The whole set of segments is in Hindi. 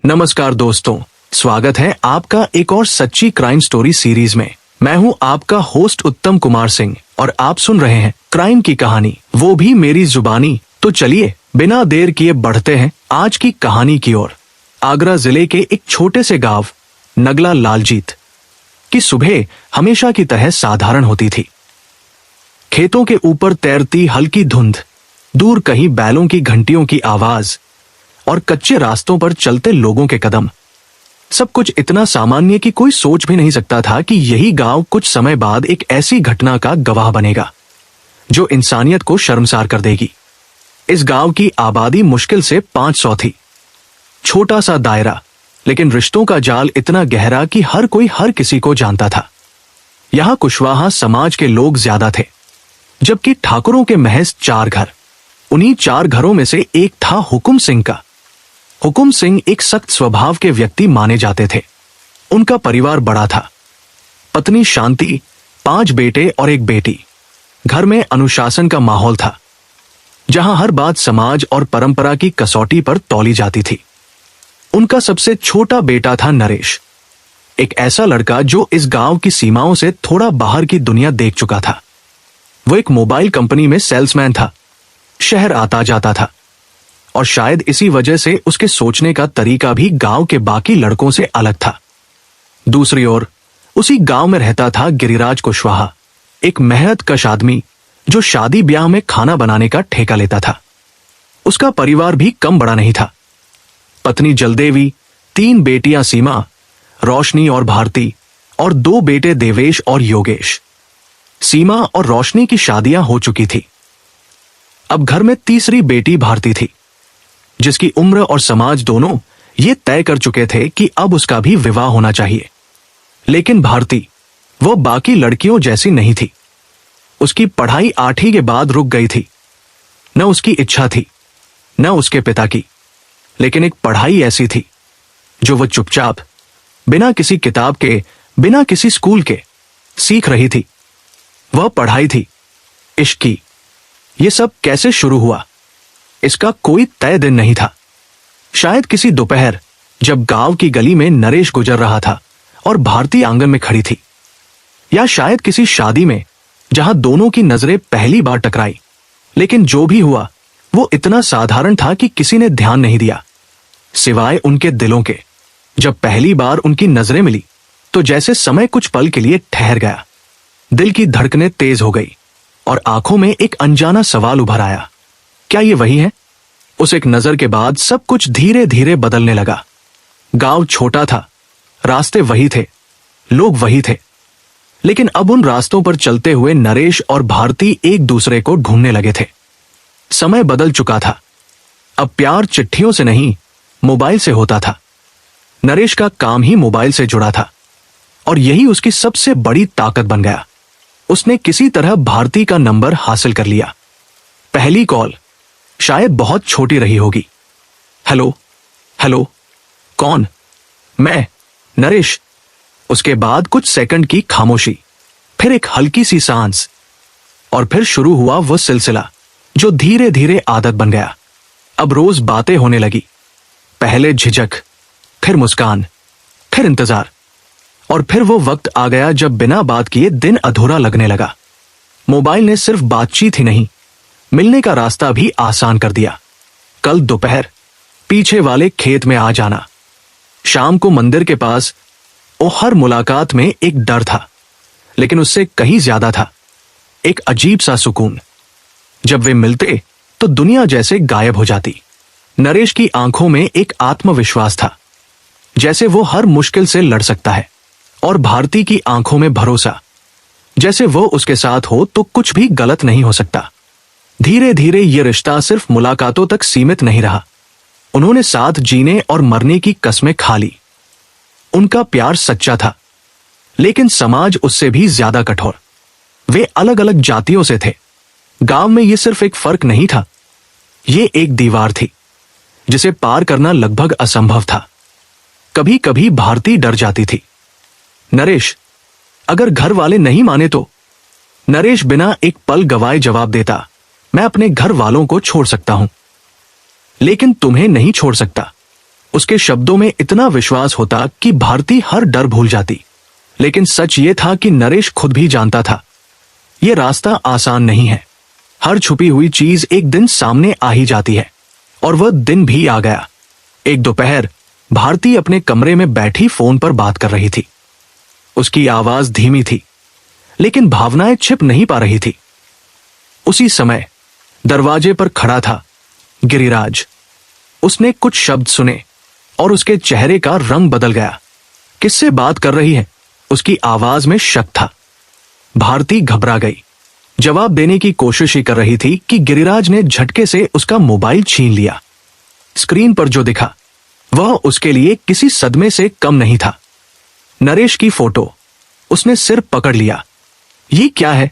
नमस्कार दोस्तों, स्वागत है आपका एक और सच्ची क्राइम स्टोरी सीरीज में। मैं हूं आपका होस्ट उत्तम कुमार सिंह और आप सुन रहे हैं क्राइम की कहानी, वो भी मेरी जुबानी। तो चलिए बिना देर किए बढ़ते हैं आज की कहानी की ओर। आगरा जिले के एक छोटे से गांव नगला लालजीत की सुबह हमेशा की तरह साधारण होती थी। खेतों के ऊपर तैरती हल्की धुंध, दूर कहीं बैलों की घंटियों की आवाज और कच्चे रास्तों पर चलते लोगों के कदम। सब कुछ इतना सामान्य कि कोई सोच भी नहीं सकता था कि यही गांव कुछ समय बाद एक ऐसी घटना का गवाह बनेगा जो इंसानियत को शर्मसार कर देगी। इस गांव की आबादी मुश्किल से 500 थी। छोटा सा दायरा, लेकिन रिश्तों का जाल इतना गहरा कि हर कोई हर किसी को जानता था। यहां कुशवाहा समाज के लोग ज्यादा थे, जबकि ठाकुरों के महज 4 घर। उन्हीं 4 घरों में से एक था हुकुम सिंह का। हुकुम सिंह एक सख्त स्वभाव के व्यक्ति माने जाते थे। उनका परिवार बड़ा था, पत्नी शांति, 5 बेटे और एक बेटी। घर में अनुशासन का माहौल था, जहां हर बात समाज और परंपरा की कसौटी पर तौली जाती थी। उनका सबसे छोटा बेटा था नरेश, एक ऐसा लड़का जो इस गांव की सीमाओं से थोड़ा बाहर की दुनिया देख चुका था। वो एक मोबाइल कंपनी में सेल्समैन था, शहर आता जाता था और शायद इसी वजह से उसके सोचने का तरीका भी गांव के बाकी लड़कों से अलग था। दूसरी ओर उसी गांव में रहता था गिरिराज कुशवाहा, एक मेहनतकश आदमी जो शादी ब्याह में खाना बनाने का ठेका लेता था। उसका परिवार भी कम बड़ा नहीं था। पत्नी जलदेवी, 3 बेटियां सीमा, रोशनी और भारती और 2 बेटे देवेश और योगेश। सीमा और रोशनी की शादियां हो चुकी थी। अब घर में तीसरी बेटी भारती थी, जिसकी उम्र और समाज दोनों ये तय कर चुके थे कि अब उसका भी विवाह होना चाहिए। लेकिन भारती वो बाकी लड़कियों जैसी नहीं थी। उसकी पढ़ाई 8वीं के बाद रुक गई थी। न उसकी इच्छा थी, न उसके पिता की, लेकिन एक पढ़ाई ऐसी थी जो वो चुपचाप, बिना किसी किताब के, बिना किसी स्कूल के सीख रही थी। वह पढ़ाई थी, इश्क की। ये सब कैसे शुरू हुआ, इसका कोई तय दिन नहीं था। शायद किसी दोपहर जब गांव की गली में नरेश गुजर रहा था और भारती आंगन में खड़ी थी, या शायद किसी शादी में जहां दोनों की नजरें पहली बार टकराई। लेकिन जो भी हुआ वो इतना साधारण था कि किसी ने ध्यान नहीं दिया, सिवाय उनके दिलों के। जब पहली बार उनकी नजरें मिली तो जैसे समय कुछ पल के लिए ठहर गया। दिल की धड़कनें तेज हो गई और आंखों में एक अनजाना सवाल उभर आया, क्या ये वही है? उस एक नजर के बाद सब कुछ धीरे धीरे बदलने लगा। गांव छोटा था, रास्ते वही थे, लोग वही थे, लेकिन अब उन रास्तों पर चलते हुए नरेश और भारती एक दूसरे को ढूंढने लगे थे। समय बदल चुका था। अब प्यार चिट्ठियों से नहीं, मोबाइल से होता था। नरेश का काम ही मोबाइल से जुड़ा था और यही उसकी सबसे बड़ी ताकत बन गया। उसने किसी तरह भारती का नंबर हासिल कर लिया। पहली कॉल शायद बहुत छोटी रही होगी। हेलो हेलो, कौन? मैं, नरेश। उसके बाद कुछ सेकंड की खामोशी, फिर एक हल्की सी सांस, और फिर शुरू हुआ वो सिलसिला जो धीरे धीरे आदत बन गया। अब रोज बातें होने लगी। पहले झिझक, फिर मुस्कान, फिर इंतजार, और फिर वो वक्त आ गया जब बिना बात किए दिन अधूरा लगने लगा। मोबाइल ने सिर्फ बातचीत ही नहीं, मिलने का रास्ता भी आसान कर दिया। कल दोपहर पीछे वाले खेत में आ जाना, शाम को मंदिर के पास। वो हर मुलाकात में एक डर था, लेकिन उससे कहीं ज्यादा था एक अजीब सा सुकून। जब वे मिलते तो दुनिया जैसे गायब हो जाती। नरेश की आंखों में एक आत्मविश्वास था, जैसे वो हर मुश्किल से लड़ सकता है, और भारती की आंखों में भरोसा, जैसे वो उसके साथ हो तो कुछ भी गलत नहीं हो सकता। धीरे धीरे ये रिश्ता सिर्फ मुलाकातों तक सीमित नहीं रहा। उन्होंने साथ जीने और मरने की कस्में खा ली। उनका प्यार सच्चा था, लेकिन समाज उससे भी ज्यादा कठोर। वे अलग अलग जातियों से थे। गांव में ये सिर्फ एक फर्क नहीं था, ये एक दीवार थी जिसे पार करना लगभग असंभव था। कभी कभी भारती डर जाती थी, नरेश, अगर घर वाले नहीं माने तो? नरेश बिना एक पल गवाए जवाब देता, मैं अपने घर वालों को छोड़ सकता हूं, लेकिन तुम्हें नहीं छोड़ सकता। उसके शब्दों में इतना विश्वास होता कि भारती हर डर भूल जाती। लेकिन सच ये था कि नरेश खुद भी जानता था ये रास्ता आसान नहीं है। हर छुपी हुई चीज एक दिन सामने आ ही जाती है। और वह दिन भी आ गया। एक दोपहर भारती अपने कमरे में बैठी फोन पर बात कर रही थी। उसकी आवाज धीमी थी, लेकिन भावनाएं छिप नहीं पा रही थी। उसी समय दरवाजे पर खड़ा था गिरिराज। उसने कुछ शब्द सुने और उसके चेहरे का रंग बदल गया। किससे बात कर रही है? उसकी आवाज में शक था। भारती घबरा गई। जवाब देने की कोशिश ही कर रही थी कि गिरिराज ने झटके से उसका मोबाइल छीन लिया। स्क्रीन पर जो दिखा वह उसके लिए किसी सदमे से कम नहीं था। नरेश की फोटो। उसने सिर पकड़ लिया। ये क्या है?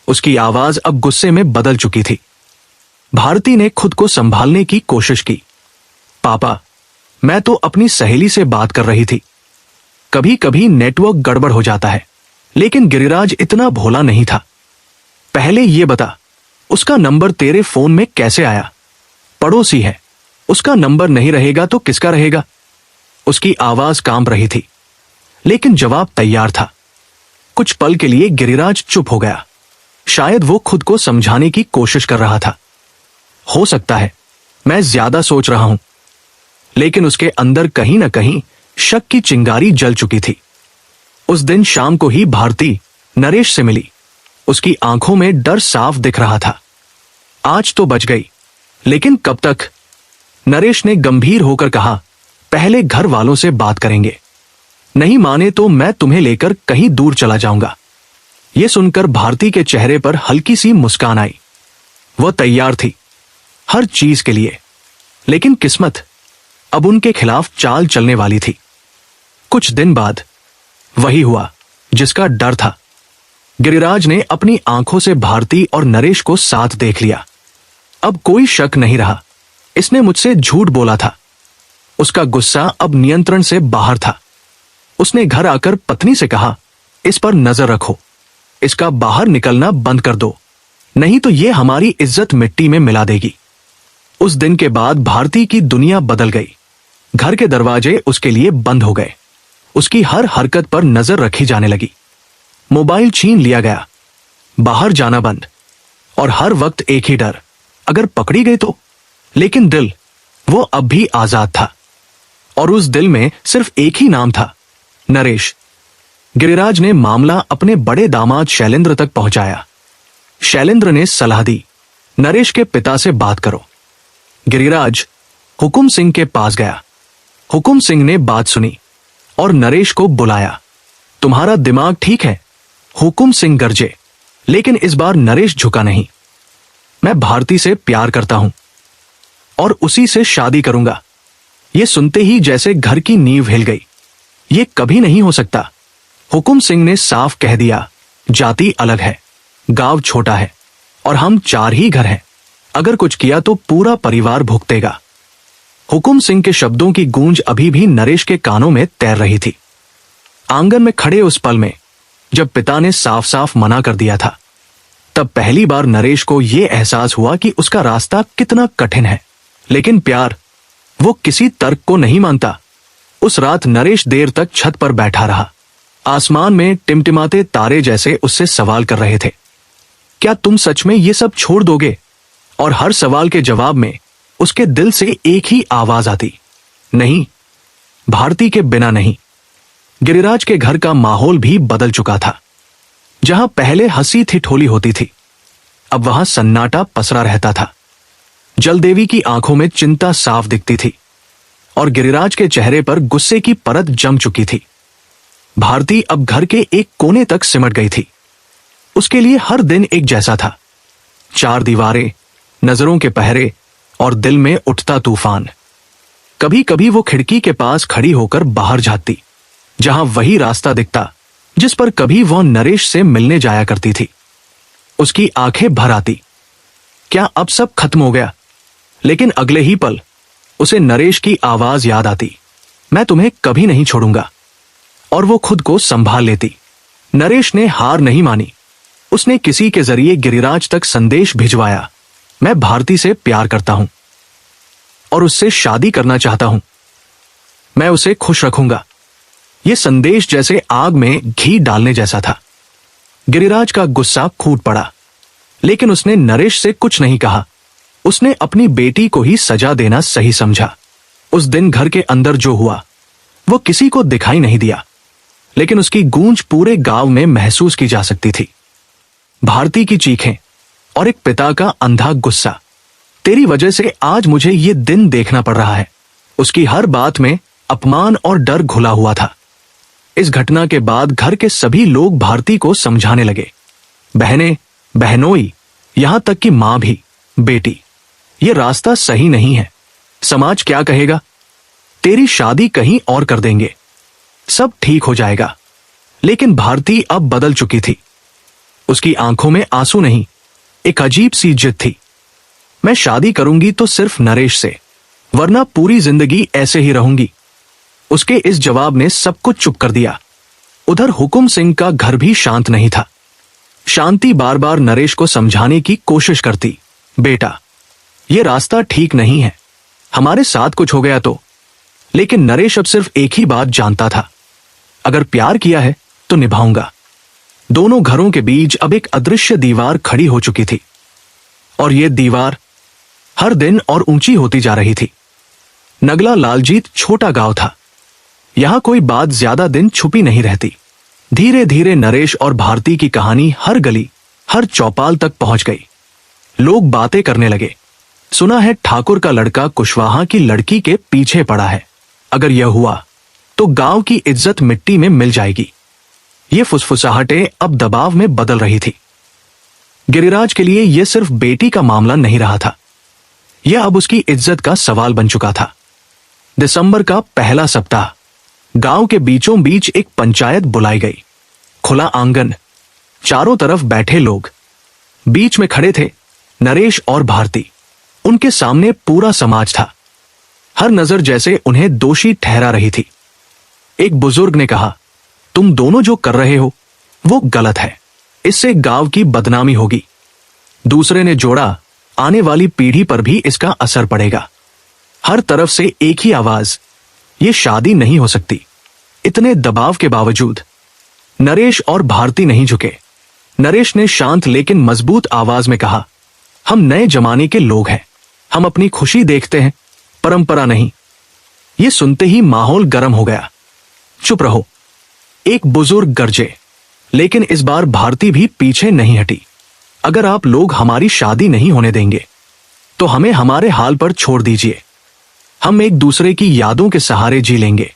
उसकी आवाज अब गुस्से में बदल चुकी थी। भारती ने खुद को संभालने की कोशिश की। पापा, मैं तो अपनी सहेली से बात कर रही थी। कभी कभी नेटवर्क गड़बड़ हो जाता है। लेकिन गिरिराज इतना भोला नहीं था। पहले ये बता, उसका नंबर तेरे फोन में कैसे आया? पड़ोसी है, उसका नंबर नहीं रहेगा तो किसका रहेगा? उसकी आवाज कांप रही थी, लेकिन जवाब तैयार था। कुछ पल के लिए गिरिराज चुप हो गया। शायद वो खुद को समझाने की कोशिश कर रहा था। हो सकता है मैं ज्यादा सोच रहा हूं। लेकिन उसके अंदर कहीं ना कहीं शक की चिंगारी जल चुकी थी। उस दिन शाम को ही भारती नरेश से मिली। उसकी आंखों में डर साफ दिख रहा था। आज तो बच गई, लेकिन कब तक? नरेश ने गंभीर होकर कहा, पहले घर वालों से बात करेंगे। नहीं माने तो मैं तुम्हें लेकर कहीं दूर चला जाऊंगा। यह सुनकर भारती के चेहरे पर हल्की सी मुस्कान आई। वह तैयार थी हर चीज के लिए। लेकिन किस्मत अब उनके खिलाफ चाल चलने वाली थी। कुछ दिन बाद वही हुआ जिसका डर था। गिरिराज ने अपनी आंखों से भारती और नरेश को साथ देख लिया। अब कोई शक नहीं रहा, इसने मुझसे झूठ बोला था। उसका गुस्सा अब नियंत्रण से बाहर था। उसने घर आकर पत्नी से कहा, इस पर नजर रखो, इसका बाहर निकलना बंद कर दो, नहीं तो ये हमारी इज्जत मिट्टी में मिला देगी। उस दिन के बाद भारती की दुनिया बदल गई। घर के दरवाजे उसके लिए बंद हो गए। उसकी हर हरकत पर नजर रखी जाने लगी। मोबाइल छीन लिया गया, बाहर जाना बंद, और हर वक्त एक ही डर, अगर पकड़ी गई तो। लेकिन दिल, वो अब भी आजाद था। और उस दिल में सिर्फ एक ही नाम था, नरेश। गिरिराज ने मामला अपने बड़े दामाद शैलेंद्र तक पहुंचाया। शैलेंद्र ने सलाह दी, नरेश के पिता से बात करो। गिरिराज हुकुम सिंह के पास गया। हुकुम सिंह ने बात सुनी और नरेश को बुलाया। तुम्हारा दिमाग ठीक है? हुकुम सिंह गरजे। लेकिन इस बार नरेश झुका नहीं। मैं भारती से प्यार करता हूं और उसी से शादी करूंगा। यह सुनते ही जैसे घर की नींव हिल गई। यह कभी नहीं हो सकता। हुकुम सिंह ने साफ कह दिया, जाति अलग है, गांव छोटा है और हम 4 ही घर हैं। अगर कुछ किया तो पूरा परिवार भुगतेगा। हुकुम सिंह के शब्दों की गूंज अभी भी नरेश के कानों में तैर रही थी। आंगन में खड़े उस पल में जब पिता ने साफ साफ मना कर दिया था, तब पहली बार नरेश को यह एहसास हुआ कि उसका रास्ता कितना कठिन है। लेकिन प्यार, वो किसी तर्क को नहीं मानता। उस रात नरेश देर तक छत पर बैठा रहा। आसमान में टिमटिमाते तारे जैसे उससे सवाल कर रहे थे, क्या तुम सच में ये सब छोड़ दोगे? और हर सवाल के जवाब में उसके दिल से एक ही आवाज आती, नहीं, भारती के बिना नहीं। गिरिराज के घर का माहौल भी बदल चुका था। जहां पहले हंसी ठिठोली होती थी, अब वहां सन्नाटा पसरा रहता था। जलदेवी की आंखों में चिंता साफ दिखती थी और गिरिराज के चेहरे पर गुस्से की परत जम चुकी थी। भारती अब घर के एक कोने तक सिमट गई थी। उसके लिए हर दिन एक जैसा था। 4 दीवारें, नजरों के पहरे और दिल में उठता तूफान। कभी कभी वो खिड़की के पास खड़ी होकर बाहर झांकती, जहां वही रास्ता दिखता जिस पर कभी वह नरेश से मिलने जाया करती थी। उसकी आंखें भर आती, क्या अब सब खत्म हो गया? लेकिन अगले ही पल उसे नरेश की आवाज याद आती, मैं तुम्हें कभी नहीं छोड़ूंगा। और वो खुद को संभाल लेती। नरेश ने हार नहीं मानी। उसने किसी के जरिए गिरिराज तक संदेश भिजवाया, मैं भारती से प्यार करता हूं और उससे शादी करना चाहता हूं। मैं उसे खुश रखूंगा। ये संदेश जैसे आग में घी डालने जैसा था। गिरिराज का गुस्सा फूट पड़ा, लेकिन उसने नरेश से कुछ नहीं कहा। उसने अपनी बेटी को ही सजा देना सही समझा। उस दिन घर के अंदर जो हुआ वो किसी को दिखाई नहीं दिया, लेकिन उसकी गूंज पूरे गांव में महसूस की जा सकती थी। भारती की चीखें और एक पिता का अंधा गुस्सा। तेरी वजह से आज मुझे ये दिन देखना पड़ रहा है। उसकी हर बात में अपमान और डर घुला हुआ था। इस घटना के बाद घर के सभी लोग भारती को समझाने लगे। बहनें, बहनोई, यहां तक कि मां भी, बेटी, ये रास्ता सही नहीं है। समाज क्या कहेगा? तेरी शादी कहीं और कर देंगे, सब ठीक हो जाएगा। लेकिन भारती अब बदल चुकी थी। उसकी आंखों में आंसू नहीं, एक अजीब सी जिद थी। मैं शादी करूंगी तो सिर्फ नरेश से, वरना पूरी जिंदगी ऐसे ही रहूंगी। उसके इस जवाब ने सब कुछ चुप कर दिया। उधर हुकुम सिंह का घर भी शांत नहीं था। शांति बार बार नरेश को समझाने की कोशिश करती, बेटा, यह रास्ता ठीक नहीं है, हमारे साथ कुछ हो गया तो। लेकिन नरेश अब सिर्फ एक ही बात जानता था, अगर प्यार किया है तो निभाऊंगा। दोनों घरों के बीच अब एक अदृश्य दीवार खड़ी हो चुकी थी, और यह दीवार हर दिन और ऊंची होती जा रही थी। नगला लालजीत छोटा गांव था। यहां कोई बात ज्यादा दिन छुपी नहीं रहती। धीरे धीरे नरेश और भारती की कहानी हर गली, हर चौपाल तक पहुंच गई। लोग बातें करने लगे। सुना है ठाकुर का लड़का कुशवाहा की लड़की के पीछे पड़ा है। अगर यह हुआ तो गांव की इज्जत मिट्टी में मिल जाएगी। ये फुसफुसाहटें अब दबाव में बदल रही थी। गिरिराज के लिए यह सिर्फ बेटी का मामला नहीं रहा था, यह अब उसकी इज्जत का सवाल बन चुका था। दिसंबर का पहला सप्ताह। गांव के बीचों बीच एक पंचायत बुलाई गई। खुला आंगन, चारों तरफ बैठे लोग। बीच में खड़े थे नरेश और भारती। उनके सामने पूरा समाज था। हर नजर जैसे उन्हें दोषी ठहरा रही थी। एक बुजुर्ग ने कहा, तुम दोनों जो कर रहे हो वो गलत है, इससे गांव की बदनामी होगी। दूसरे ने जोड़ा, आने वाली पीढ़ी पर भी इसका असर पड़ेगा। हर तरफ से एक ही आवाज, ये शादी नहीं हो सकती। इतने दबाव के बावजूद नरेश और भारती नहीं झुके। नरेश ने शांत लेकिन मजबूत आवाज में कहा, हम नए जमाने के लोग हैं, हम अपनी खुशी देखते हैं, परंपरा नहीं। ये सुनते ही माहौल गर्म हो गया। चुप रहो, एक बुजुर्ग गरजे। लेकिन इस बार भारती भी पीछे नहीं हटी। अगर आप लोग हमारी शादी नहीं होने देंगे तो हमें हमारे हाल पर छोड़ दीजिए। हम एक दूसरे की यादों के सहारे जी लेंगे।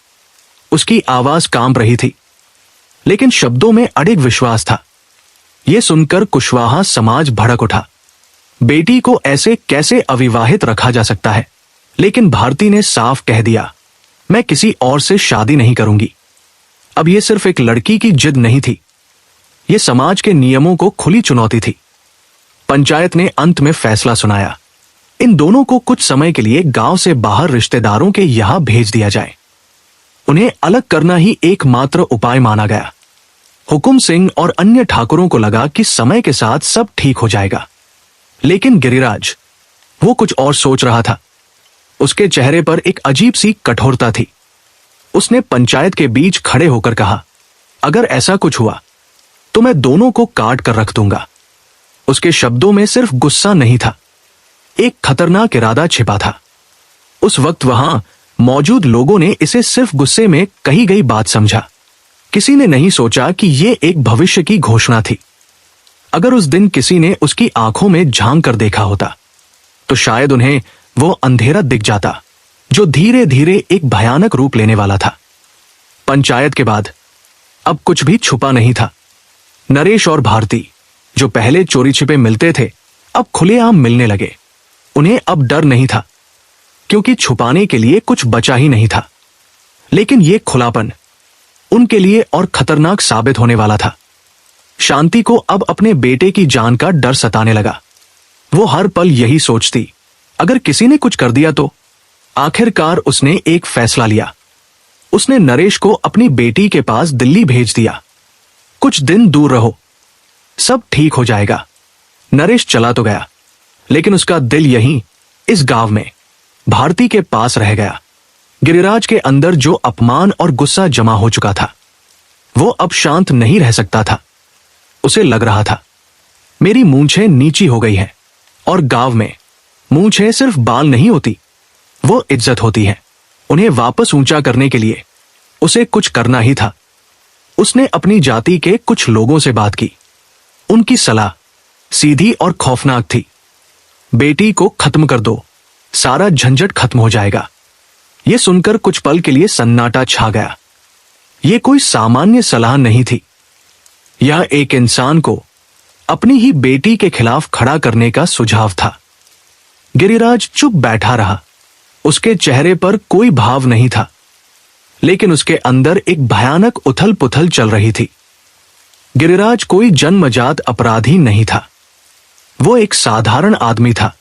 उसकी आवाज कांप रही थी, लेकिन शब्दों में अडिग विश्वास था। यह सुनकर कुशवाहा समाज भड़क उठा। बेटी को ऐसे कैसे अविवाहित रखा जा सकता है? लेकिन भारती ने साफ कह दिया, मैं किसी और से शादी नहीं करूंगी। अब यह सिर्फ एक लड़की की जिद नहीं थी, यह समाज के नियमों को खुली चुनौती थी। पंचायत ने अंत में फैसला सुनाया, इन दोनों को कुछ समय के लिए गांव से बाहर रिश्तेदारों के यहां भेज दिया जाए। उन्हें अलग करना ही एकमात्र उपाय माना गया। हुकुम सिंह और अन्य ठाकुरों को लगा कि समय के साथ सब ठीक हो जाएगा। लेकिन गिरिराज, वो कुछ और सोच रहा था। उसके चेहरे पर एक अजीब सी कठोरता थी। उसने पंचायत के बीच खड़े होकर कहा, अगर ऐसा कुछ हुआ तो मैं दोनों को काट कर रख दूंगा। उसके शब्दों में सिर्फ गुस्सा नहीं था, एक खतरनाक इरादा छिपा था। उस वक्त वहां मौजूद लोगों ने इसे सिर्फ गुस्से में कही गई बात समझा। किसी ने नहीं सोचा कि यह एक भविष्य की घोषणा थी। अगर उस दिन किसी ने उसकी आंखों में झांक कर देखा होता तो शायद उन्हें वो अंधेरा दिख जाता जो धीरे धीरे एक भयानक रूप लेने वाला था। पंचायत के बाद अब कुछ भी छुपा नहीं था। नरेश और भारती, जो पहले चोरी छिपे मिलते थे, अब खुलेआम मिलने लगे। उन्हें अब डर नहीं था, क्योंकि छुपाने के लिए कुछ बचा ही नहीं था। लेकिन यह खुलापन उनके लिए और खतरनाक साबित होने वाला था। शांति को अब अपने बेटे की जान का डर सताने लगा। वो हर पल यही सोचती, अगर किसी ने कुछ कर दिया तो। आखिरकार उसने एक फैसला लिया। उसने नरेश को अपनी बेटी के पास दिल्ली भेज दिया। कुछ दिन दूर रहो, सब ठीक हो जाएगा। नरेश चला तो गया, लेकिन उसका दिल यहीं इस गांव में भारती के पास रह गया। गिरिराज के अंदर जो अपमान और गुस्सा जमा हो चुका था वो अब शांत नहीं रह सकता था। उसे लग रहा था मेरी मूंछें नीची हो गई हैं और गांव में मूंछें सिर्फ बाल नहीं होती, वो इज्जत होती है। उन्हें वापस ऊंचा करने के लिए उसे कुछ करना ही था। उसने अपनी जाति के कुछ लोगों से बात की। उनकी सलाह सीधी और खौफनाक थी। बेटी को खत्म कर दो, सारा झंझट खत्म हो जाएगा। यह सुनकर कुछ पल के लिए सन्नाटा छा गया। यह कोई सामान्य सलाह नहीं थी। यह एक इंसान को अपनी ही बेटी के खिलाफ खड़ा करने का सुझाव था। गिरिराज चुप बैठा रहा। उसके चेहरे पर कोई भाव नहीं था, लेकिन उसके अंदर एक भयानक उथल पुथल चल रही थी। गिरिराज कोई जन्मजात अपराधी नहीं था। वो एक साधारण आदमी था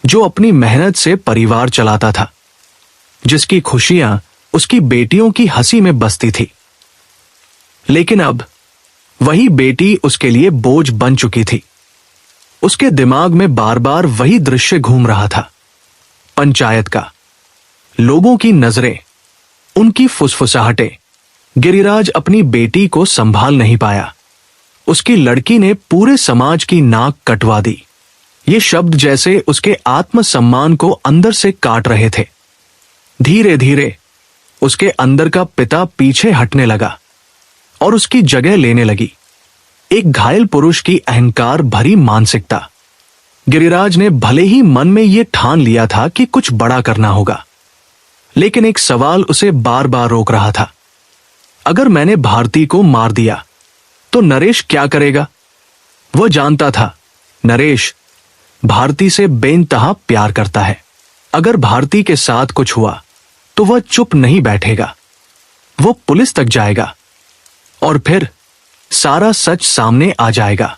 जो अपनी मेहनत से परिवार चलाता था, जिसकी खुशियां उसकी बेटियों की हंसी में बसती थी। लेकिन अब वही बेटी उसके लिए बोझ बन चुकी थी। उसके दिमाग में बार बार वही दृश्य घूम रहा था। पंचायत का, लोगों की नजरें, उनकी फुसफुसाहटें। गिरिराज अपनी बेटी को संभाल नहीं पाया। उसकी लड़की ने पूरे समाज की नाक कटवा दी। ये शब्द जैसे उसके आत्मसम्मान को अंदर से काट रहे थे। धीरे धीरे उसके अंदर का पिता पीछे हटने लगा और उसकी जगह लेने लगी एक घायल पुरुष की अहंकार भरी मानसिकता। गिरिराज ने भले ही मन में यह ठान लिया था कि कुछ बड़ा करना होगा, लेकिन एक सवाल उसे बार बार रोक रहा था। अगर मैंने भारती को मार दिया तो नरेश क्या करेगा? वह जानता था नरेश भारती से बेइंतहा प्यार करता है। अगर भारती के साथ कुछ हुआ तो वह चुप नहीं बैठेगा। वो पुलिस तक जाएगा और फिर सारा सच सामने आ जाएगा।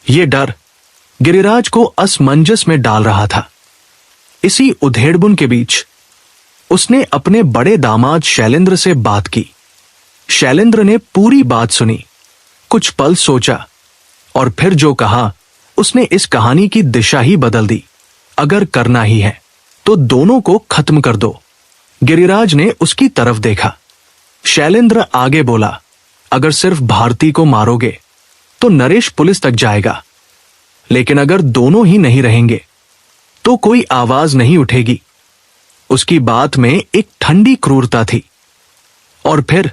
ये डर गिरिराज को असमंजस में डाल रहा था। इसी उधेड़बुन के बीच उसने अपने बड़े दामाद शैलेंद्र से बात की। शैलेंद्र ने पूरी बात सुनी, कुछ पल सोचा और फिर जो कहा उसने इस कहानी की दिशा ही बदल दी। अगर करना ही है तो दोनों को खत्म कर दो। गिरिराज ने उसकी तरफ देखा। शैलेंद्र आगे बोला, अगर सिर्फ भारती को मारोगे तो नरेश पुलिस तक जाएगा, लेकिन अगर दोनों ही नहीं रहेंगे तो कोई आवाज नहीं उठेगी। उसकी बात में एक ठंडी क्रूरता थी। और फिर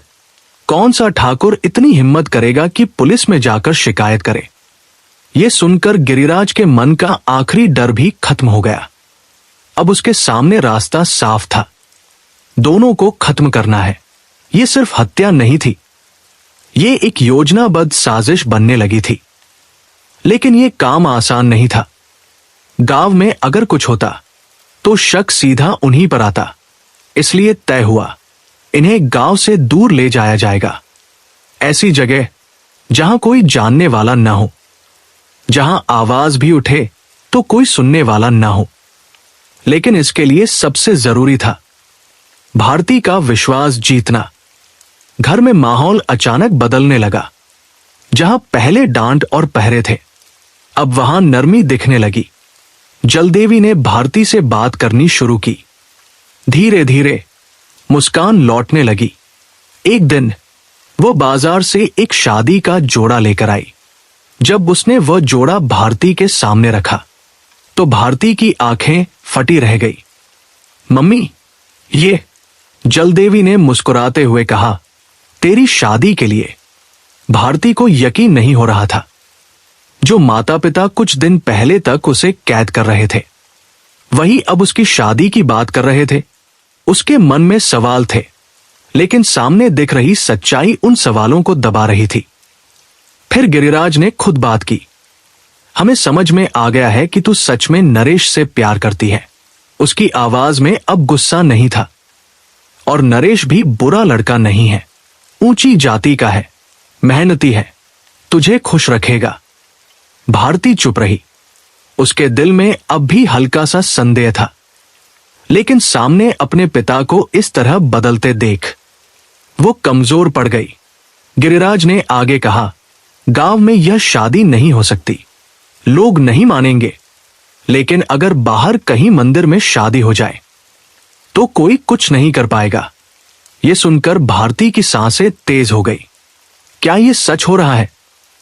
कौन सा ठाकुर इतनी हिम्मत करेगा कि पुलिस में जाकर शिकायत करे? यह सुनकर गिरिराज के मन का आखिरी डर भी खत्म हो गया। अब उसके सामने रास्ता साफ था। दोनों को खत्म करना है। यह सिर्फ हत्या नहीं थी, यह एक योजनाबद्ध साजिश बनने लगी थी। लेकिन यह काम आसान नहीं था। गांव में अगर कुछ होता तो शक सीधा उन्हीं पर आता। इसलिए तय हुआ इन्हें गांव से दूर ले जाया जाएगा। ऐसी जगह जहां कोई जानने वाला न हो, जहां आवाज भी उठे तो कोई सुनने वाला न हो। लेकिन इसके लिए सबसे जरूरी था भारती का विश्वास जीतना। घर में माहौल अचानक बदलने लगा। जहां पहले डांट और पहरे थे, अब वहां नरमी दिखने लगी। जलदेवी ने भारती से बात करनी शुरू की। धीरे धीरे मुस्कान लौटने लगी। एक दिन वो बाजार से एक शादी का जोड़ा लेकर आई। जब उसने वह जोड़ा भारती के सामने रखा तो भारती की आंखें फटी रह गई। मम्मी, ये, जलदेवी ने मुस्कुराते हुए कहा, तेरी शादी के लिए। भारती को यकीन नहीं हो रहा था। जो माता पिता कुछ दिन पहले तक उसे कैद कर रहे थे, वही अब उसकी शादी की बात कर रहे थे। उसके मन में सवाल थे, लेकिन सामने दिख रही सच्चाई उन सवालों को दबा रही थी। फिर गिरिराज ने खुद बात की। हमें समझ में आ गया है कि तू सच में नरेश से प्यार करती है। उसकी आवाज में अब गुस्सा नहीं था। और नरेश भी बुरा लड़का नहीं है। ऊंची जाति का है, मेहनती है, तुझे खुश रखेगा। भारती चुप रही। उसके दिल में अब भी हल्का सा संदेह था, लेकिन सामने अपने पिता को इस तरह बदलते देख वो कमजोर पड़ गई। गिरिराज ने आगे कहा, गांव में यह शादी नहीं हो सकती। लोग नहीं मानेंगे, लेकिन अगर बाहर कहीं मंदिर में शादी हो जाए तो कोई कुछ नहीं कर पाएगा। ये सुनकर भारती की सांसें तेज हो गई। क्या ये सच हो रहा है?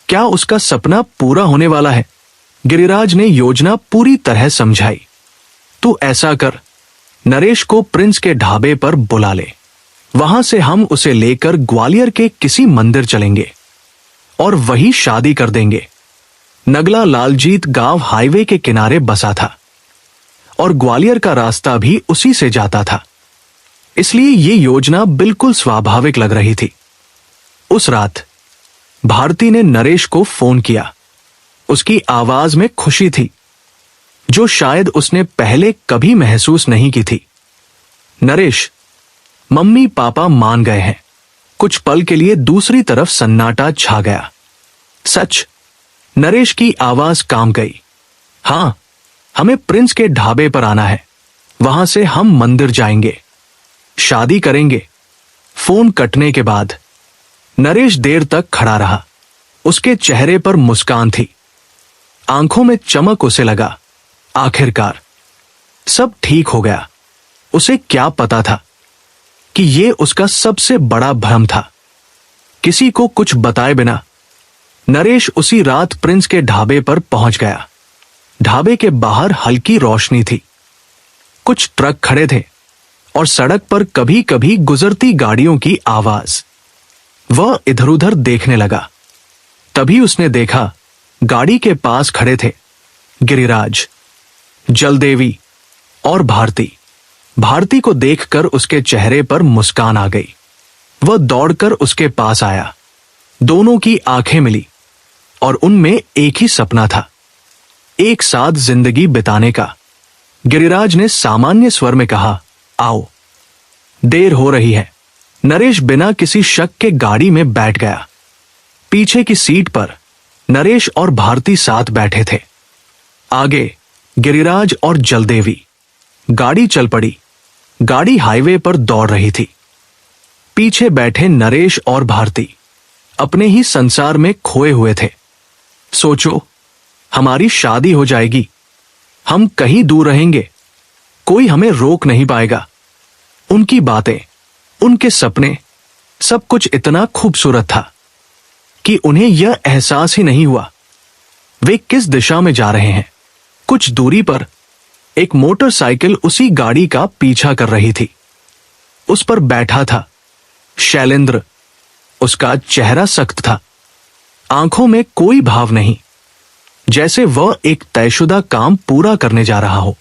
क्या उसका सपना पूरा होने वाला है? गिरिराज ने योजना पूरी तरह समझाई। तू ऐसा कर, नरेश को प्रिंस के ढाबे पर बुला ले। वहां से हम उसे लेकर ग्वालियर के किसी मंदिर चलेंगे और वही शादी कर देंगे। नगला लालजीत गांव हाईवे के किनारे बसा था और ग्वालियर का रास्ता भी उसी से जाता था, इसलिए ये योजना बिल्कुल स्वाभाविक लग रही थी। उस रात भारती ने नरेश को फोन किया। उसकी आवाज में खुशी थी, जो शायद उसने पहले कभी महसूस नहीं की थी। नरेश, मम्मी पापा मान गए हैं। कुछ पल के लिए दूसरी तरफ सन्नाटा छा गया। सच? नरेश की आवाज कांप गई। हां, हमें प्रिंस के ढाबे पर आना है। वहां से हम मंदिर जाएंगे, शादी करेंगे। फोन कटने के बाद नरेश देर तक खड़ा रहा। उसके चेहरे पर मुस्कान थी, आंखों में चमक। उसे लगा आखिरकार सब ठीक हो गया। उसे क्या पता था कि यह उसका सबसे बड़ा भ्रम था। किसी को कुछ बताए बिना नरेश उसी रात प्रिंस के ढाबे पर पहुंच गया। ढाबे के बाहर हल्की रोशनी थी, कुछ ट्रक खड़े थे और सड़क पर कभी कभी गुजरती गाड़ियों की आवाज। वह इधर उधर देखने लगा। तभी उसने देखा गाड़ी के पास खड़े थे गिरिराज, जलदेवी और भारती। भारती को देखकर उसके चेहरे पर मुस्कान आ गई। वह दौड़कर उसके पास आया। दोनों की आंखें मिली और उनमें एक ही सपना था, एक साथ जिंदगी बिताने का। गिरिराज ने सामान्य स्वर में कहा, आओ, देर हो रही है। नरेश बिना किसी शक के गाड़ी में बैठ गया। पीछे की सीट पर नरेश और भारती साथ बैठे थे, आगे गिरिराज और जलदेवी। गाड़ी चल पड़ी। गाड़ी हाईवे पर दौड़ रही थी। पीछे बैठे नरेश और भारती अपने ही संसार में खोए हुए थे। सोचो, हमारी शादी हो जाएगी, हम कहीं दूर रहेंगे, कोई हमें रोक नहीं पाएगा। उनकी बातें, उनके सपने, सब कुछ इतना खूबसूरत था कि उन्हें यह एहसास ही नहीं हुआ वे किस दिशा में जा रहे हैं। कुछ दूरी पर एक मोटरसाइकिल उसी गाड़ी का पीछा कर रही थी। उस पर बैठा था शैलेंद्र। उसका चेहरा सख्त था, आंखों में कोई भाव नहीं, जैसे वह एक तयशुदा काम पूरा करने जा रहा हो।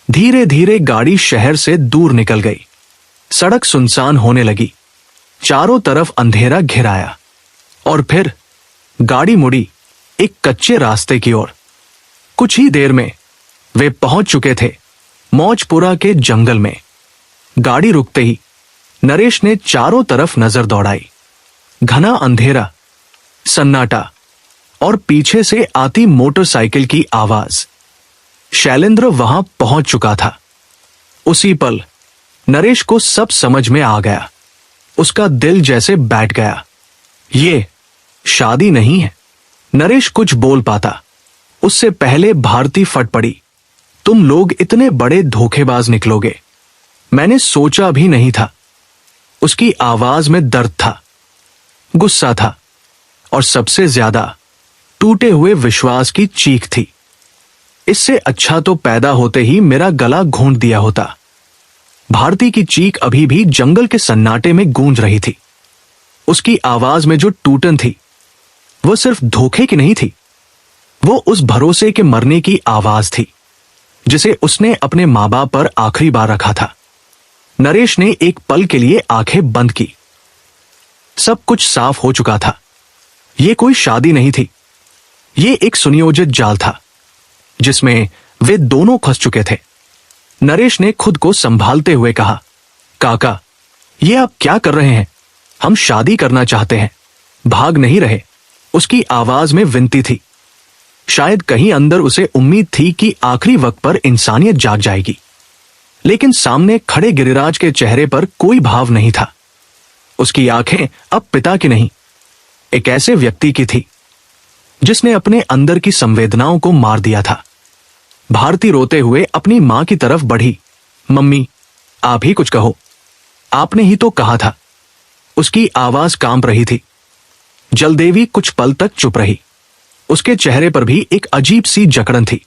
धीरे धीरे गाड़ी शहर से दूर निकल गई। सड़क सुनसान होने लगी। चारों तरफ अंधेरा घिर आया और फिर गाड़ी मुड़ी एक कच्चे रास्ते की ओर। कुछ ही देर में वे पहुंच चुके थे मौजपुरा के जंगल में। गाड़ी रुकते ही नरेश ने चारों तरफ नजर दौड़ाई। घना अंधेरा, सन्नाटा और पीछे से आती मोटरसाइकिल की आवाज। शैलेंद्र वहां पहुंच चुका था। उसी पल नरेश को सब समझ में आ गया। उसका दिल जैसे बैठ गया। ये शादी नहीं है। नरेश कुछ बोल पाता, उससे पहले भारती फट पड़ी। तुम लोग इतने बड़े धोखेबाज निकलोगे, मैंने सोचा भी नहीं था। उसकी आवाज में दर्द था, गुस्सा था और सबसे ज्यादा टूटे हुए विश्वास की चीख थी। इससे अच्छा तो पैदा होते ही मेरा गला घोंट दिया होता। भारती की चीख अभी भी जंगल के सन्नाटे में गूंज रही थी। उसकी आवाज में जो टूटन थी, वह सिर्फ धोखे की नहीं थी, वो उस भरोसे के मरने की आवाज थी जिसे उसने अपने मां बाप पर आखिरी बार रखा था। नरेश ने एक पल के लिए आंखें बंद की। सब कुछ साफ हो चुका था। यह कोई शादी नहीं थी, यह एक सुनियोजित जाल था जिसमें वे दोनों फंस चुके थे। नरेश ने खुद को संभालते हुए कहा, काका, ये आप क्या कर रहे हैं? हम शादी करना चाहते हैं, भाग नहीं रहे। उसकी आवाज में विनती थी। शायद कहीं अंदर उसे उम्मीद थी कि आखिरी वक्त पर इंसानियत जाग जाएगी, लेकिन सामने खड़े गिरिराज के चेहरे पर कोई भाव नहीं था। उसकी आंखें अब पिता की नहीं, एक ऐसे व्यक्ति की थी जिसने अपने अंदर की संवेदनाओं को मार दिया था। भारती रोते हुए अपनी मां की तरफ बढ़ी। मम्मी, आप ही कुछ कहो, आपने ही तो कहा था। उसकी आवाज कांप रही थी। जलदेवी कुछ पल तक चुप रही। उसके चेहरे पर भी एक अजीब सी जकड़न थी,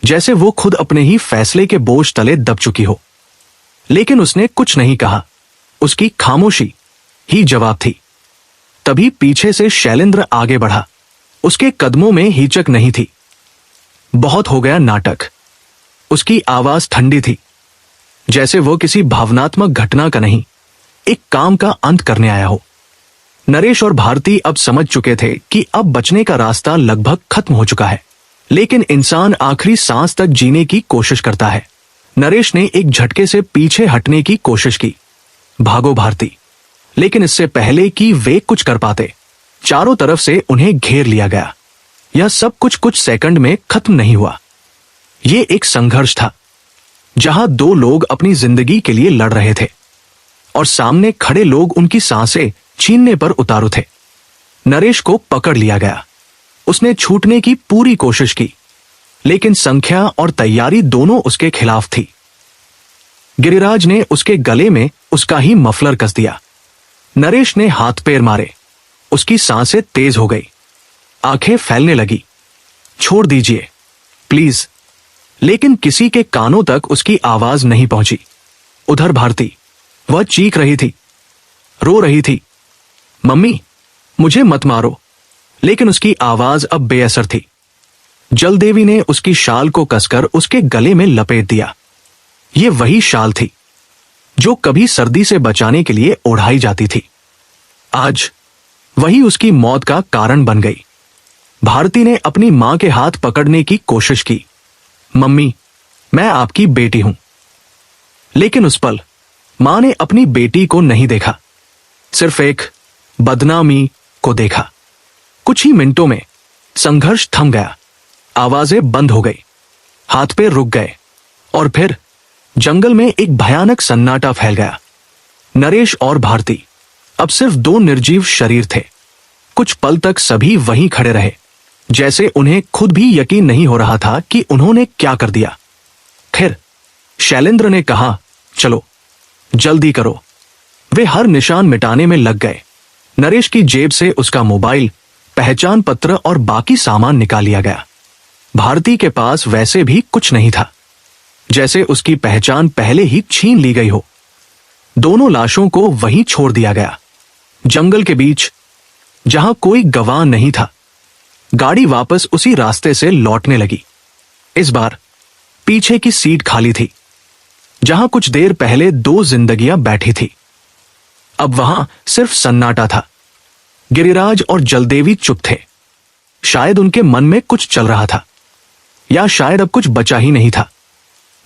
जैसे वो खुद अपने ही फैसले के बोझ तले दब चुकी हो। लेकिन उसने कुछ नहीं कहा। उसकी खामोशी ही जवाब थी। तभी पीछे से शैलेंद्र आगे बढ़ा। उसके कदमों में हिचक नहीं थी। बहुत हो गया नाटक। उसकी आवाज ठंडी थी, जैसे वो किसी भावनात्मक घटना का नहीं, एक काम का अंत करने आया हो। नरेश और भारती अब समझ चुके थे कि अब बचने का रास्ता लगभग खत्म हो चुका है, लेकिन इंसान आखिरी सांस तक जीने की कोशिश करता है। नरेश ने एक झटके से पीछे हटने की कोशिश की। भागो भारती। लेकिन इससे पहले कि वे कुछ कर पाते, चारों तरफ से उन्हें घेर लिया गया। यह सब कुछ सेकंड में खत्म नहीं हुआ। ये एक संघर्ष था, जहां दो लोग अपनी जिंदगी के लिए लड़ रहे थे और सामने खड़े लोग उनकी सांसें छीनने पर उतारू थे। नरेश को पकड़ लिया गया। उसने छूटने की पूरी कोशिश की, लेकिन संख्या और तैयारी दोनों उसके खिलाफ थी। गिरिराज ने उसके गले में उसका ही मफलर कस दिया। नरेश ने हाथ पैर मारे। उसकी सांसें तेज हो गई, आंखें फैलने लगी। छोड़ दीजिए प्लीज। लेकिन किसी के कानों तक उसकी आवाज नहीं पहुंची। उधर भारती, वह चीख रही थी, रो रही थी, मम्मी मुझे मत मारो। लेकिन उसकी आवाज अब बेअसर थी। जलदेवी ने उसकी शाल को कसकर उसके गले में लपेट दिया। ये वही शाल थी जो कभी सर्दी से बचाने के लिए ओढ़ाई जाती थी। आज वही उसकी मौत का कारण बन गई। भारती ने अपनी मां के हाथ पकड़ने की कोशिश की। मम्मी, मैं आपकी बेटी हूं। लेकिन उस पल मां ने अपनी बेटी को नहीं देखा, सिर्फ एक बदनामी को देखा। कुछ ही मिनटों में संघर्ष थम गया। आवाजें बंद हो गई, हाथ पैर रुक गए और फिर जंगल में एक भयानक सन्नाटा फैल गया। नरेश और भारती अब सिर्फ दो निर्जीव शरीर थे। कुछ पल तक सभी वहीं खड़े रहे, जैसे उन्हें खुद भी यकीन नहीं हो रहा था कि उन्होंने क्या कर दिया। फिर शैलेंद्र ने कहा, चलो जल्दी करो। वे हर निशान मिटाने में लग गए। नरेश की जेब से उसका मोबाइल, पहचान पत्र और बाकी सामान निकाल लिया गया। भारती के पास वैसे भी कुछ नहीं था, जैसे उसकी पहचान पहले ही छीन ली गई हो। दोनों लाशों को वहीं छोड़ दिया गया, जंगल के बीच, जहां कोई गवाह नहीं था। गाड़ी वापस उसी रास्ते से लौटने लगी। इस बार पीछे की सीट खाली थी, जहां कुछ देर पहले दो जिंदगियां बैठी थी। अब वहां सिर्फ सन्नाटा था। गिरिराज और जलदेवी चुप थे। शायद उनके मन में कुछ चल रहा था, या शायद अब कुछ बचा ही नहीं था।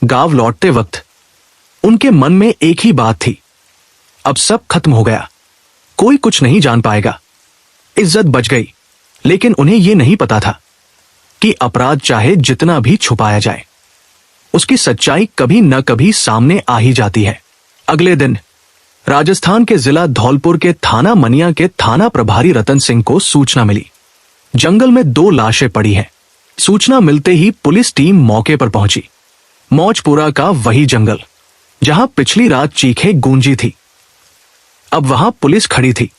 गांव लौटते वक्त उनके मन में एक ही बात थी, अब सब खत्म हो गया, कोई कुछ नहीं जान पाएगा। इज्जत बच गई, लेकिन उन्हें यह नहीं पता था कि अपराध चाहे जितना भी छुपाया जाए, उसकी सच्चाई कभी न कभी सामने आ ही जाती है। अगले दिन राजस्थान के जिला धौलपुर के थाना मनिया के थाना प्रभारी रतन सिंह को सूचना मिली, जंगल में दो लाशें पड़ी हैं। सूचना मिलते ही पुलिस टीम मौके पर पहुंची। मौजपुरा का वही जंगल, जहां पिछली रात चीखें गूंजी थी, अब वहां पुलिस खड़ी थी।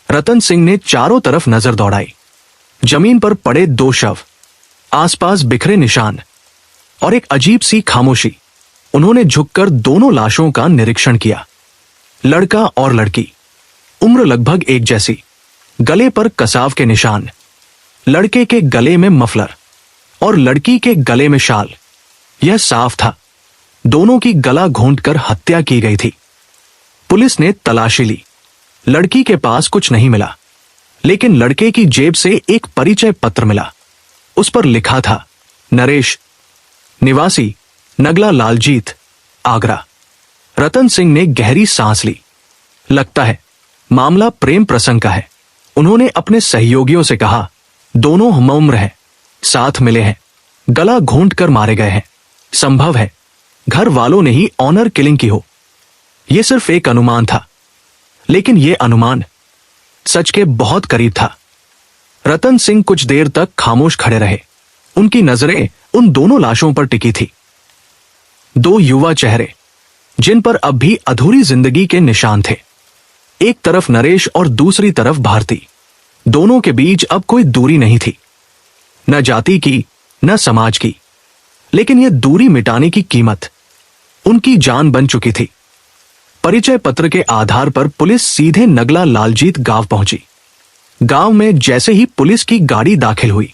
रतन सिंह ने चारों तरफ नजर दौड़ाई। जमीन पर पड़े दो शव, आसपास बिखरे निशान और एक अजीब सी खामोशी। उन्होंने झुककर दोनों लाशों का निरीक्षण किया। लड़का और लड़की, उम्र लगभग एक जैसी, गले पर कसाव के निशान, लड़के के गले में मफलर और लड़की के गले में शाल। यह साफ था, दोनों की गला घोंटकर हत्या की गई थी। पुलिस ने तलाशी ली। लड़की के पास कुछ नहीं मिला, लेकिन लड़के की जेब से एक परिचय पत्र मिला। उस पर लिखा था, नरेश, निवासी नगला लालजीत, आगरा। रतन सिंह ने गहरी सांस ली। लगता है मामला प्रेम प्रसंग का है। उन्होंने अपने सहयोगियों से कहा, दोनों हमउम्र हैं, साथ मिले हैं, गला घोंट कर मारे गए हैं। संभव है घर वालों ने ही ऑनर किलिंग की हो। यह सिर्फ एक अनुमान था, लेकिन यह अनुमान सच के बहुत करीब था। रतन सिंह कुछ देर तक खामोश खड़े रहे। उनकी नजरें उन दोनों लाशों पर टिकी थी। दो युवा चेहरे, जिन पर अब भी अधूरी जिंदगी के निशान थे। एक तरफ नरेश और दूसरी तरफ भारती। दोनों के बीच अब कोई दूरी नहीं थी, न जाति की न समाज की, लेकिन यह दूरी मिटाने की कीमत उनकी जान बन चुकी थी। परिचय पत्र के आधार पर पुलिस सीधे नगला लालजीत गांव पहुंची। गांव में जैसे ही पुलिस की गाड़ी दाखिल हुई,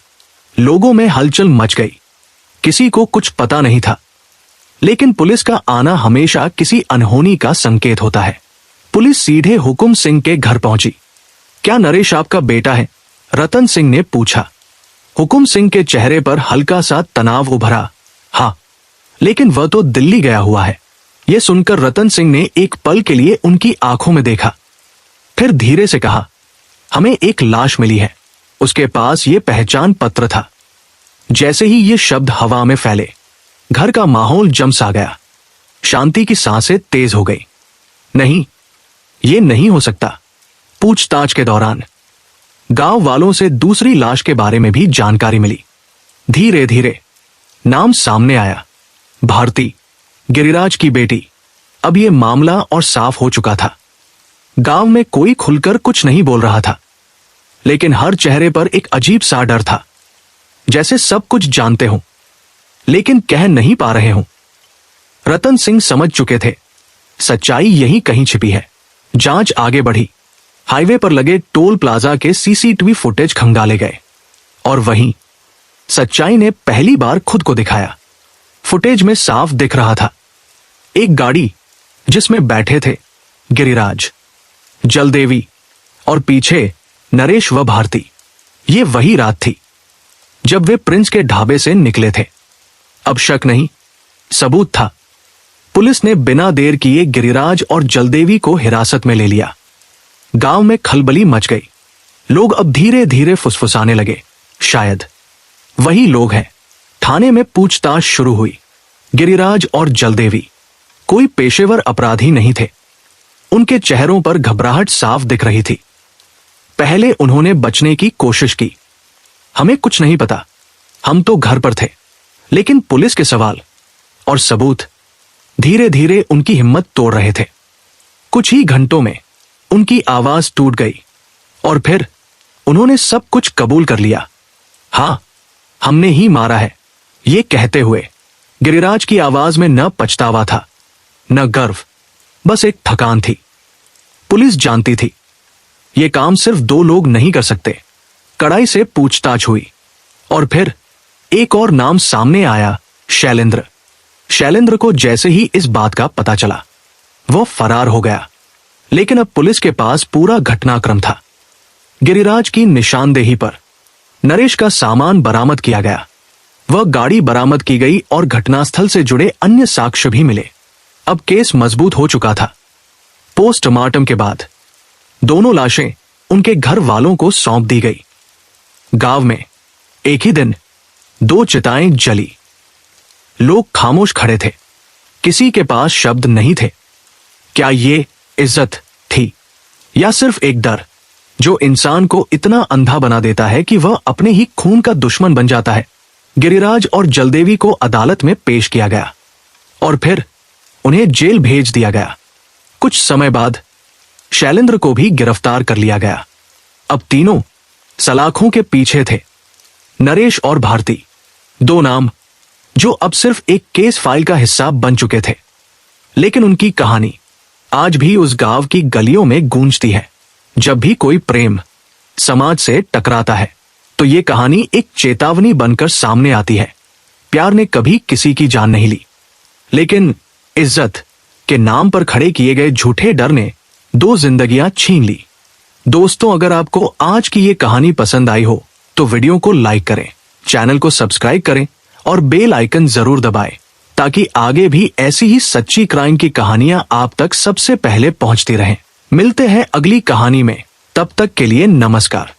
लोगों में हलचल मच गई। किसी को कुछ पता नहीं था, लेकिन पुलिस का आना हमेशा किसी अनहोनी का संकेत होता है। पुलिस सीधे हुकुम सिंह के घर पहुंची। क्या नरेश आपका बेटा है? रतन सिंह ने पूछा। हुकुम सिंह के चेहरे पर हल्का सा तनाव उभरा। हाँ, लेकिन वह तो दिल्ली गया हुआ है। यह सुनकर रतन सिंह ने एक पल के लिए उनकी आंखों में देखा, फिर धीरे से कहा, हमें एक लाश मिली है, उसके पास ये पहचान पत्र था। जैसे ही ये शब्द हवा में फैले, घर का माहौल जम सा गया। शांति की सांसें तेज हो गई। नहीं, ये नहीं हो सकता। पूछताछ के दौरान गांव वालों से दूसरी लाश के बारे में भी जानकारी मिली। धीरे धीरे नाम सामने आया, भारती, गिरिराज की बेटी। अब यह मामला और साफ हो चुका था। गांव में कोई खुलकर कुछ नहीं बोल रहा था, लेकिन हर चेहरे पर एक अजीब सा डर था, जैसे सब कुछ जानते हों लेकिन कह नहीं पा रहे हों। रतन सिंह समझ चुके थे, सच्चाई यहीं कहीं छिपी है। जांच आगे बढ़ी। हाईवे पर लगे टोल प्लाजा के सीसीटीवी फुटेज खंगाले गए, और वहीं सच्चाई ने पहली बार खुद को दिखाया। फुटेज में साफ दिख रहा था, एक गाड़ी जिसमें बैठे थे गिरिराज, जलदेवी और पीछे नरेश व भारती। ये वही रात थी जब वे प्रिंस के ढाबे से निकले थे। अब शक नहीं, सबूत था। पुलिस ने बिना देर किए गिरिराज और जलदेवी को हिरासत में ले लिया। गांव में खलबली मच गई। लोग अब धीरे धीरे फुसफुसाने लगे, शायद वही लोग हैं। थाने में पूछताछ शुरू हुई। गिरिराज और जलदेवी कोई पेशेवर अपराधी नहीं थे। उनके चेहरों पर घबराहट साफ दिख रही थी। पहले उन्होंने बचने की कोशिश की, हमें कुछ नहीं पता, हम तो घर पर थे। लेकिन पुलिस के सवाल और सबूत धीरे धीरे उनकी हिम्मत तोड़ रहे थे। कुछ ही घंटों में उनकी आवाज टूट गई, और फिर उन्होंने सब कुछ कबूल कर लिया। हां, हमने ही मारा है, ये कहते हुए गिरिराज की आवाज में न पछतावा था न गर्व, बस एक थकान थी। पुलिस जानती थी ये काम सिर्फ दो लोग नहीं कर सकते। कड़ाई से पूछताछ हुई, और फिर एक और नाम सामने आया, शैलेंद्र। शैलेंद्र को जैसे ही इस बात का पता चला, वो फरार हो गया। लेकिन अब पुलिस के पास पूरा घटनाक्रम था। गिरिराज की निशानदेही पर नरेश का सामान बरामद किया गया। वह गाड़ी बरामद की गई और घटनास्थल से जुड़े अन्य साक्ष्य भी मिले। अब केस मजबूत हो चुका था। पोस्टमार्टम के बाद दोनों लाशें उनके घर वालों को सौंप दी गई। गांव में एक ही दिन 2 चिताएं जली। लोग खामोश खड़े थे, किसी के पास शब्द नहीं थे। क्या ये इज्जत थी, या सिर्फ एक डर जो इंसान को इतना अंधा बना देता है कि वह अपने ही खून का दुश्मन बन जाता है? गिरिराज और जलदेवी को अदालत में पेश किया गया, और फिर उन्हें जेल भेज दिया गया। कुछ समय बाद शैलेंद्र को भी गिरफ्तार कर लिया गया। अब तीनों सलाखों के पीछे थे, नरेश और भारती, 2 नाम जो अब सिर्फ एक केस फाइल का हिस्सा बन चुके थे। लेकिन उनकी कहानी आज भी उस गांव की गलियों में गूंजती है। जब भी कोई प्रेम समाज से टकराता है, तो ये कहानी एक चेतावनी बनकर सामने आती है। प्यार ने कभी किसी की जान नहीं ली, लेकिन इज्जत के नाम पर खड़े किए गए झूठे डर ने 2 जिंदगियां छीन ली। दोस्तों, अगर आपको आज की ये कहानी पसंद आई हो तो वीडियो को लाइक करें, चैनल को सब्सक्राइब करें और बेल आइकन जरूर दबाएं, ताकि आगे भी ऐसी ही सच्ची क्राइम की कहानियां आप तक सबसे पहले पहुंचती रहें। मिलते हैं अगली कहानी में, तब तक के लिए नमस्कार।